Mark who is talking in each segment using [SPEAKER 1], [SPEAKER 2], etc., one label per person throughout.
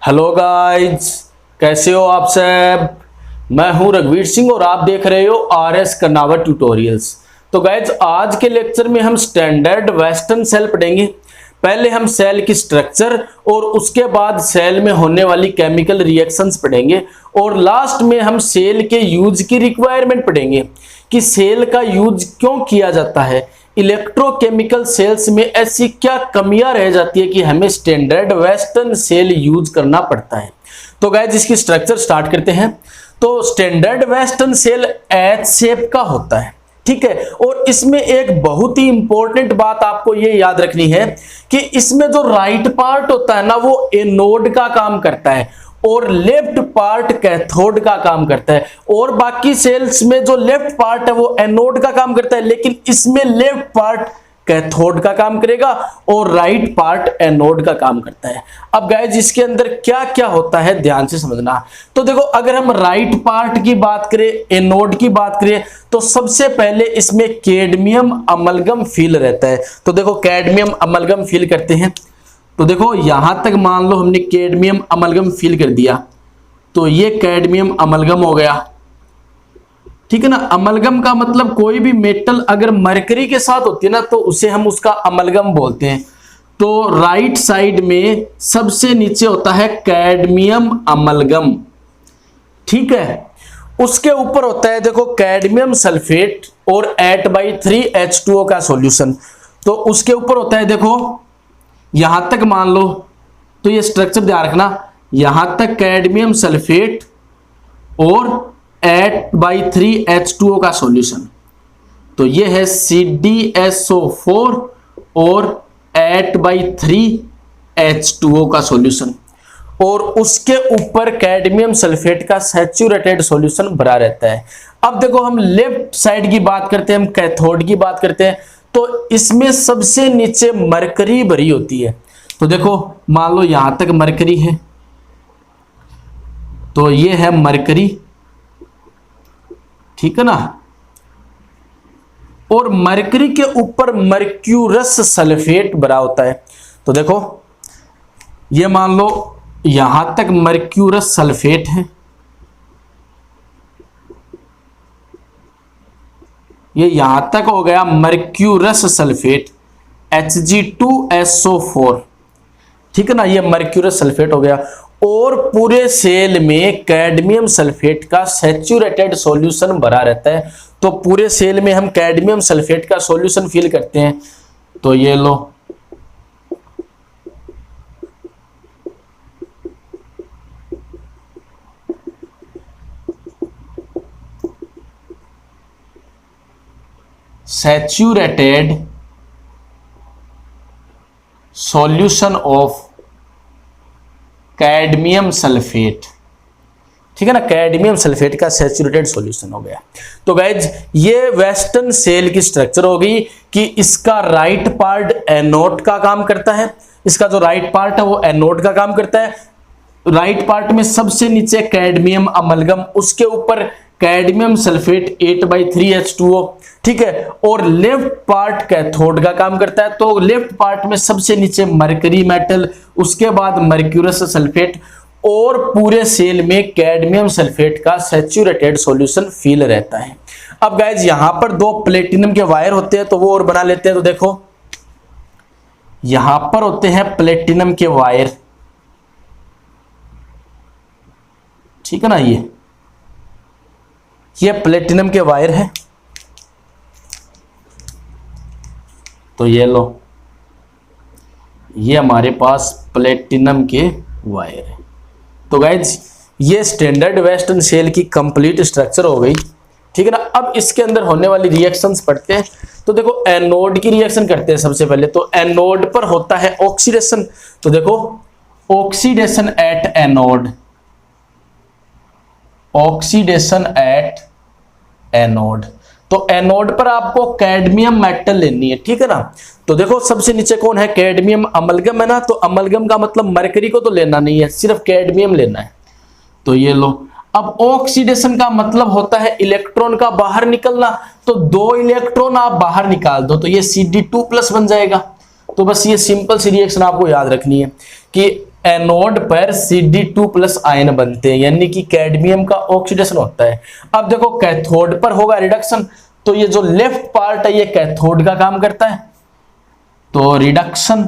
[SPEAKER 1] Hello guys, कैसे हो आप सब। मैं हूं रघुवीर सिंह और आप देख रहे हो आरएस कर्नावत ट्यूटोरियल्स। तो गाइज आज के लेक्चर में हम स्टैंडर्ड वेस्टर्न सेल पढ़ेंगे। पहले हम सेल की स्ट्रक्चर और उसके बाद सेल में होने वाली केमिकल रिएक्शंस पढ़ेंगे और लास्ट में हम सेल के यूज की रिक्वायरमेंट पढ़ेंगे कि सेल का यूज क्यों किया जाता है, इलेक्ट्रोकेमिकल सेल्स में ऐसी क्या कमियां रह जाती है कि हमें स्टैंडर्ड वेस्टर्न सेल यूज करना पड़ता है। तो गाइस इसकी स्ट्रक्चर स्टार्ट करते हैं। तो standard western cell H shape का होता है, ठीक है। और इसमें एक बहुत ही इंपॉर्टेंट बात आपको ये याद रखनी है कि इसमें जो राइट पार्ट होता है ना वो एनोड का काम करता है और लेफ्ट पार्ट कैथोड का काम करता है। और बाकी सेल्स में जो लेफ्ट पार्ट है वो एनोड का काम करता है, लेकिन इसमें लेफ्ट पार्ट कैथोड का काम करेगा और राइट पार्ट एनोड का काम करता है। अब गाइस इसके अंदर क्या क्या होता है ध्यान से समझना। तो देखो, अगर हम राइट पार्ट की बात करें, एनोड की बात करें, तो सबसे पहले इसमें कैडमियम अमलगम फील रहता है। तो देखो कैडमियम अमलगम फील करते हैं। तो देखो यहां तक मान लो हमने कैडमियम अमलगम फील कर दिया, तो ये कैडमियम अमलगम हो गया, ठीक है ना। अमलगम का मतलब कोई भी मेटल अगर मरकरी के साथ होती है ना तो उसे हम उसका अमलगम बोलते हैं। तो राइट साइड में सबसे नीचे होता है कैडमियम अमलगम, ठीक है। उसके ऊपर होता है देखो कैडमियम सल्फेट और 8/3H2O का सॉल्यूशन। तो उसके ऊपर होता है देखो, यहां तक मान लो, तो ये स्ट्रक्चर ध्यान रखना, यहां तक कैडमियम सल्फेट और 8/3H2O का सॉल्यूशन। तो ये है CdSO4 और 8/3H2O का सॉल्यूशन और उसके ऊपर कैडमियम सल्फेट का सैचुरेटेड सॉल्यूशन भरा रहता है। अब देखो हम लेफ्ट साइड की बात करते हैं, हम कैथोड की बात करते हैं। तो इसमें सबसे नीचे मरकरी भरी होती है। तो देखो मान लो यहां तक मरकरी है, तो ये है मरकरी, ठीक है ना। और मरकरी के ऊपर मर्क्यूरस सल्फेट भरा होता है। तो देखो ये मान लो यहां तक मर्क्यूरस सल्फेट है, ये यहां तक हो गया मर्क्यूरस सल्फेट Hg2SO4, ठीक है ना। ये मर्क्यूरस सल्फेट हो गया और पूरे सेल में कैडमियम सल्फेट का सैचुरेटेड सॉल्यूशन भरा रहता है। तो पूरे सेल में हम कैडमियम सल्फेट का सॉल्यूशन फिल करते हैं। तो ये लो, saturated solution of cadmium sulphate, ठीक है ना। कैडमियम सल्फेट का सैचुरेटेड सॉल्यूशन हो गया। तो गाइज ये वेस्टर्न सेल की स्ट्रक्चर हो गई कि इसका राइट पार्ट एनोड का काम करता है, इसका जो राइट पार्ट है वो एनोड का काम करता है। राइट पार्ट में सबसे नीचे कैडमियम अमलगम, उसके ऊपर कैडमियम सल्फेट 8/3H2O, ठीक है। और लेफ्ट पार्ट कैथोड का काम करता है। तो लेफ्ट पार्ट में सबसे नीचे मरकरी मेटल, उसके बाद मर्क्यूरस सल्फेट और पूरे सेल में कैडमियम सल्फेट का सैचुरेटेड सॉल्यूशन फील रहता है। अब गाइज यहां पर दो प्लेटिनम के वायर होते हैं, तो वो और बना लेते हैं। तो देखो यहां पर होते हैं प्लेटिनम के वायर, ठीक है ना। ये प्लेटिनम के वायर है। तो ये लो, ये हमारे पास प्लेटिनम के वायर है। तो गाइज ये स्टैंडर्ड वेस्टर्न सेल की कंप्लीट स्ट्रक्चर हो गई, ठीक है ना। अब इसके अंदर होने वाली रिएक्शंस पढ़ते हैं। तो देखो एनोड की रिएक्शन करते हैं सबसे पहले। तो एनोड पर होता है ऑक्सीडेशन। तो देखो oxidation at anode, oxidation at anode. तो एनोड पर आपको कैडमियम मेटल लेनी है, ठीक है ना। तो देखो सबसे नीचे कौन है, कैडमियम अमलगम है ना। तो अमलगम का मतलब मरकरी को तो लेना नहीं है, सिर्फ कैडमियम लेना है। तो ये लो। अब ऑक्सीडेशन का मतलब होता है इलेक्ट्रॉन का बाहर निकलना। तो 2 इलेक्ट्रॉन आप बाहर निकाल दो तो ये Cd2+ बन जाएगा। तो बस ये सिंपल सी रिएक्शन आपको याद रखनी है कि एनोड पर Cd2 प्लस आयन बनते हैं, यानी कि कैडमियम का ऑक्सीडेशन होता है। अब देखो कैथोड पर होगा रिडक्शन, तो ये जो लेफ्ट पार्ट है ये कैथोड का काम करता है, तो रिडक्शन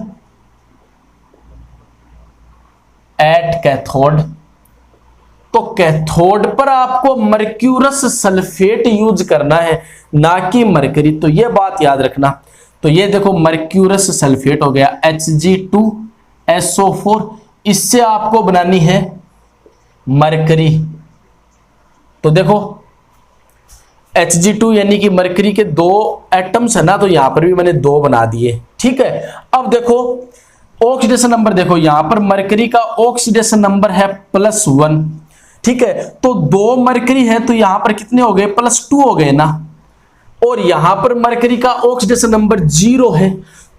[SPEAKER 1] एट कैथोड। तो कैथोड पर आपको मर्क्यूरस सल्फेट यूज करना है, ना कि मरकरी, तो ये बात याद रखना। तो ये देखो मर्क्यूरस सल्फेट हो गया Hg2SO4, इससे आपको बनानी है मरकरी। तो देखो Hg2 यानी कि मरकरी के 2 एटम्स है ना, तो यहां पर भी मैंने 2 बना दिए, ठीक है। अब देखो ऑक्सीडेशन नंबर, देखो यहां पर मरकरी का ऑक्सीडेशन नंबर है +1, ठीक है। तो 2 मरकरी है तो यहां पर कितने हो गए, +2 हो गए ना। और यहां पर मरकरी का ऑक्सीडेशन नंबर 0 है,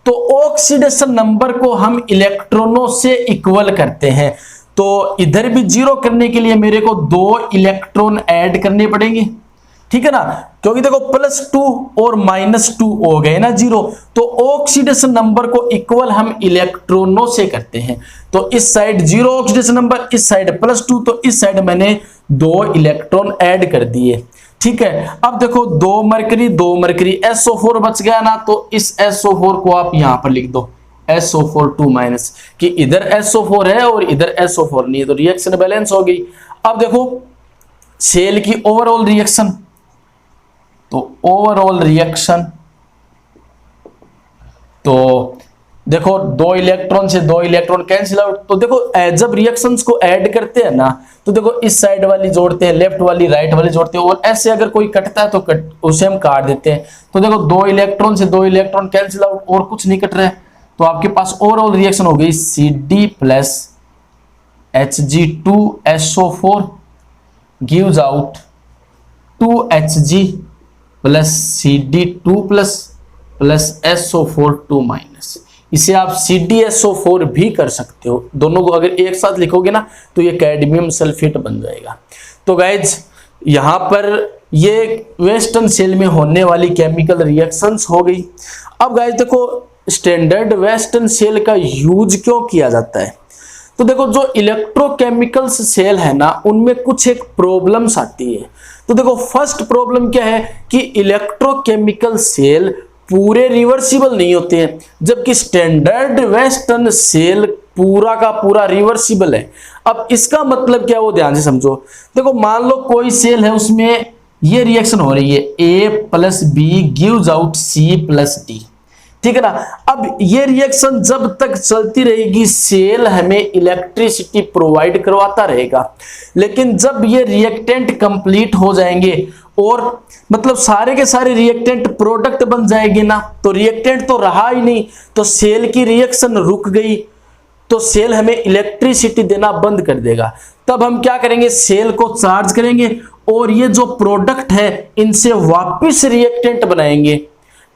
[SPEAKER 1] तो ऑक्सीडेशन नंबर को हम इलेक्ट्रॉनों से इक्वल करते हैं। तो इधर भी 0 करने के लिए मेरे को 2 इलेक्ट्रॉन ऐड करने पड़ेंगे, ठीक है ना, क्योंकि देखो +2 और -2 हो गए ना 0, तो ऑक्सीडेशन नंबर को इक्वल हम इलेक्ट्रॉनों से करते हैं। तो इस साइड 0 ऑक्सीडेशन नंबर, इस साइड +2, तो इस साइड मैंने 2 इलेक्ट्रॉन ऐड कर दिए, ठीक है। अब देखो 2 मरकरी SO4 बच गया ना, तो इस SO4 को आप यहां पर लिख दो SO4 2- कि इधर SO4 है और इधर SO4 नहीं है, तो रिएक्शन बैलेंस हो गई। अब देखो सेल की ओवरऑल रिएक्शन, तो ओवरऑल रिएक्शन, तो देखो 2 इलेक्ट्रॉन से 2 इलेक्ट्रॉन कैंसिल आउट। तो देखो जब रिएक्शंस को ऐड करते हैं ना, तो देखो इस साइड वाली जोड़ते हैं, लेफ्ट वाली राइट वाली जोड़ते हैं, और ऐसे अगर कोई कटता है तो उसे हम काट देते हैं। तो देखो 2 इलेक्ट्रॉन से 2 इलेक्ट्रॉन कैंसिल आउट, और कुछ नहीं कट रहा है, तो आपके पास ओवरऑल रिएक्शन हो गई Cd plus Hg2SO4 gives out 2Hg plus Cd2 plus SO4 2-। इसे आप CdSO4 भी कर सकते हो, दोनों को अगर एक साथ लिखोगे ना तो ये कैडमियम सल्फेट बन जाएगा। तो गाइज यहां पर ये वेस्टर्न सेल में होने वाली केमिकल रिएक्शंस हो गई। अब गाइज देखो स्टैंडर्ड वेस्टर्न सेल का यूज क्यों किया जाता है, तो देखो जो इलेक्ट्रोकेमिकल्स सेल है ना, उनमें कुछ एक प्रॉब्लम्स आती है। तो देखो फर्स्ट प्रॉब्लम क्या है कि इलेक्ट्रोकेमिकल सेल पूरे रिवर्सिबल नहीं होते हैं, जबकि स्टैंडर्ड वेस्टर्न सेल पूरा का पूरा रिवर्सिबल है। अब इसका मतलब क्या, वो ध्यान से समझो। देखो मान लो कोई सेल है, उसमें ये रिएक्शन हो रही है, A + B gives out C + D, ठीक है ना। अब ये रिएक्शन जब तक चलती रहेगी सेल हमें इलेक्ट्रिसिटी प्रोवाइड करवाता रहेगा, लेकिन जब ये रिएक्टेंट कंप्लीट हो जाएंगे और मतलब सारे के सारे रिएक्टेंट प्रोडक्ट बन जाएंगे ना, तो रिएक्टेंट तो रहा ही नहीं, तो सेल की रिएक्शन रुक गई, तो सेल हमें इलेक्ट्रिसिटी देना बंद कर देगा। तब हम क्या करेंगे, सेल को चार्ज करेंगे और ये जो प्रोडक्ट है इनसे वापस रिएक्टेंट बनाएंगे,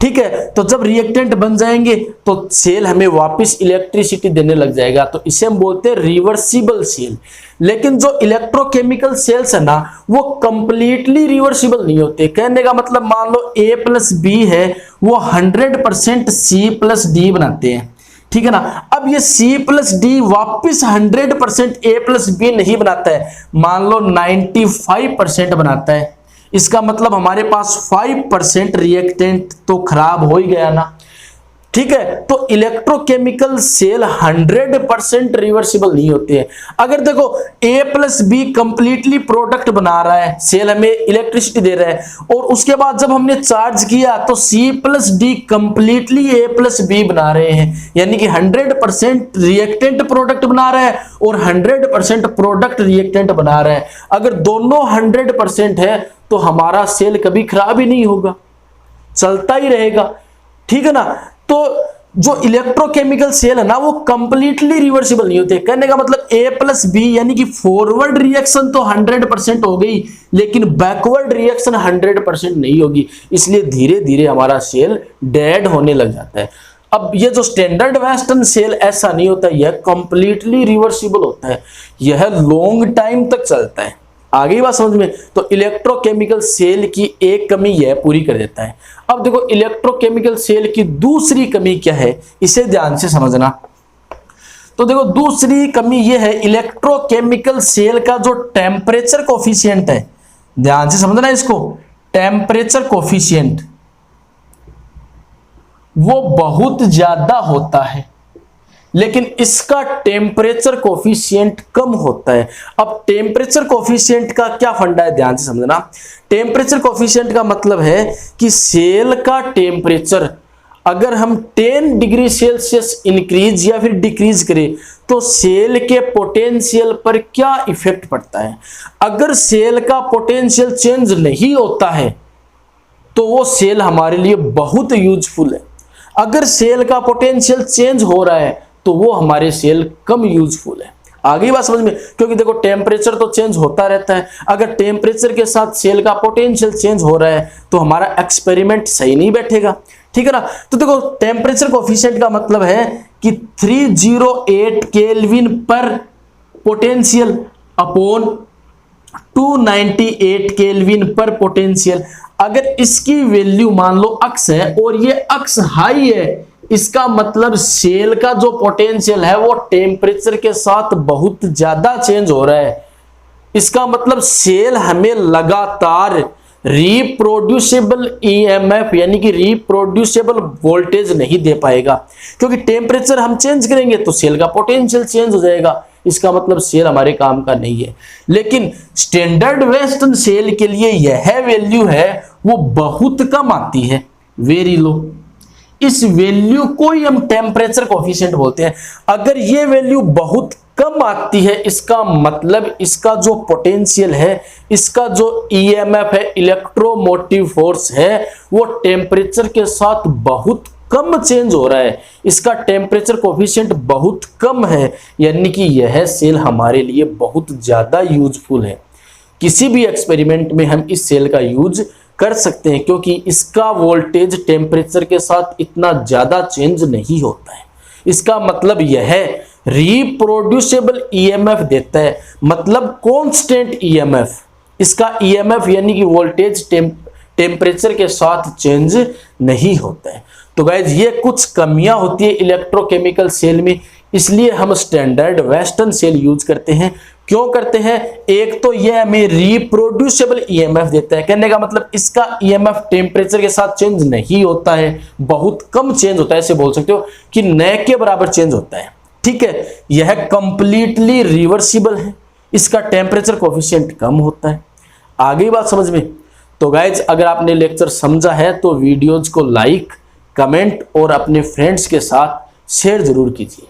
[SPEAKER 1] ठीक है। तो जब रिएक्टेंट बन जाएंगे तो सेल हमें वापस इलेक्ट्रिसिटी देने लग जाएगा, तो इसे हम बोलते हैं रिवर्सिबल सेल। लेकिन जो इलेक्ट्रोकेमिकल सेल्स है ना, वो कंप्लीटली रिवर्सिबल नहीं होते। कहने का मतलब मान लो A + B है, वो 100% C + D बनाते हैं, ठीक है ना। अब ये C + D वापस 100% A + B नहीं बनाता है, मान लो 95% बनाता है। इसका मतलब हमारे पास 5% रिएक्टेंट तो खराब हो ही गया ना, ठीक है। तो इलेक्ट्रोकेमिकल सेल 100% रिवर्सिबल नहीं होते हैं। अगर देखो A + B कंप्लीटली प्रोडक्ट बना रहा है, सेल हमें इलेक्ट्रिसिटी दे रहा है, और उसके बाद जब हमने चार्ज किया तो C + D completely A + B बना रहे हैं, यानी कि 100% रिएक्टेंट प्रोडक्ट बना रहा है और 100% प्रोडक्ट रिएक्टेंट बना रहा है। अगर दोनों 100% है तो हमारा सेल कभी खराब ही नहीं होगा, चलता ही रहेगा, ठीक है ना। तो जो इलेक्ट्रोकेमिकल सेल है ना, वो कंप्लीटली रिवर्सिबल नहीं होते। कहने का मतलब A + B यानी कि फॉरवर्ड रिएक्शन तो 100% हो गई, लेकिन बैकवर्ड रिएक्शन 100% नहीं होगी, इसलिए धीरे धीरे हमारा सेल डेड होने लग जाता है। अब ये जो स्टैंडर्ड वेस्टर्न सेल ऐसा नहीं होता, यह कंप्लीटली रिवर्सिबल होता है, यह लॉन्ग टाइम तक चलता है। आ गई बात समझ में। तो इलेक्ट्रोकेमिकल सेल की एक कमी यह पूरी कर देता है। अब देखो इलेक्ट्रोकेमिकल सेल की दूसरी कमी क्या है, इसे ध्यान से समझना। तो देखो दूसरी कमी ये है, इलेक्ट्रोकेमिकल सेल का जो टेम्परेचर कोफिशिएंट है, ध्यान से समझना इसको, टेम्परेचर कोफिशिएंट वो बहुत ज्यादा होता है, लेकिन इसका टेम्परेचर कोफिशिएंट कम होता है। अब टेम्परेचर कोफिशिएंट का क्या फंडा है, ध्यान से समझना। टेम्परेचर कोफिशिएंट का मतलब है कि सेल का टेम्परेचर अगर हम 10 डिग्री सेल्सियस इंक्रीज या फिर डिक्रीज करें तो सेल के पोटेंशियल पर क्या इफेक्ट पड़ता है। अगर सेल का पोटेंशियल चेंज नहीं होता है तो वो सेल हमारे लिए बहुत यूजफुल है। अगर सेल का पोटेंशियल चेंज हो रहा है तो वो हमारे सेल कम यूजफुल है। आगे बात समझ में, क्योंकि देखो टेम्परेचर तो चेंज होता रहता है, अगर टेम्परेचर के साथ सेल का पोटेंशियल चेंज हो रहा है तो हमारा एक्सपेरिमेंट सही नहीं बैठेगा, ठीक है ना। तो देखो टेम्परेचर कोफिशिएंट का मतलब है कि 308 केल्विन पर पोटेंशियल अपॉन 298 केल्विन पर पोटेंशियल। अगर इसकी वैल्यू मान लो अक्स है और ये अक्स हाई है, इसका मतलब सेल का जो पोटेंशियल है वो टेम्परेचर के साथ बहुत ज्यादा चेंज हो रहा है। इसका मतलब सेल हमें लगातार रिप्रोड्यूसेबल ईएमएफ यानी कि रिप्रोड्यूसेबल वोल्टेज नहीं दे पाएगा, क्योंकि टेम्परेचर हम चेंज करेंगे तो सेल का पोटेंशियल चेंज हो जाएगा। इसका मतलब सेल हमारे काम का नहीं है। लेकिन स्टैंडर्ड वेस्टर्न सेल के लिए यह वैल्यू है वो बहुत कम आती है, वेरी लो। इस वैल्यू को ही हम टेम्परेचर कोफिशिएंट बोलते हैं। अगर ये वैल्यू बहुत कम आती है इसका मतलब इसका जो पोटेंशियल है, इसका जो ईएमएफ है, इलेक्ट्रोमोटिव फोर्स है, वो टेम्परेचर के साथ बहुत कम चेंज हो रहा है, इसका टेम्परेचर कोफिशिएंट बहुत कम है, यानी कि यह सेल हमारे लिए बहुत ज्यादा यूजफुल है। किसी भी एक्सपेरिमेंट में हम इस सेल का यूज कर सकते हैं क्योंकि इसका वोल्टेज टेम्परेचर के साथ इतना ज्यादा चेंज नहीं होता है। इसका मतलब यह है रिप्रोड्यूसेबल ईएमएफ देता है, मतलब कांस्टेंट ईएमएफ। इसका ईएमएफ यानी कि वोल्टेज टेम्परेचर के साथ चेंज नहीं होता है। तो गाइज ये कुछ कमियां होती है इलेक्ट्रोकेमिकल सेल में, इसलिए हम स्टैंडर्ड वेस्टर्न सेल यूज करते हैं। क्यों करते हैं? एक तो यह हमें रिप्रोड्यूसेबल ईएमएफ देता है, कहने का मतलब इसका ईएमएफ टेम्परेचर के साथ चेंज नहीं होता है, बहुत कम चेंज होता है, ऐसे बोल सकते हो कि न के बराबर चेंज होता है, ठीक है। यह कंप्लीटली रिवर्सिबल है, इसका टेम्परेचर कोफिशिएंट कम होता है। आगे बात समझ में। तो गाइज अगर आपने लेक्चर समझा है तो वीडियोज को लाइक, कमेंट और अपने फ्रेंड्स के साथ शेयर जरूर कीजिए।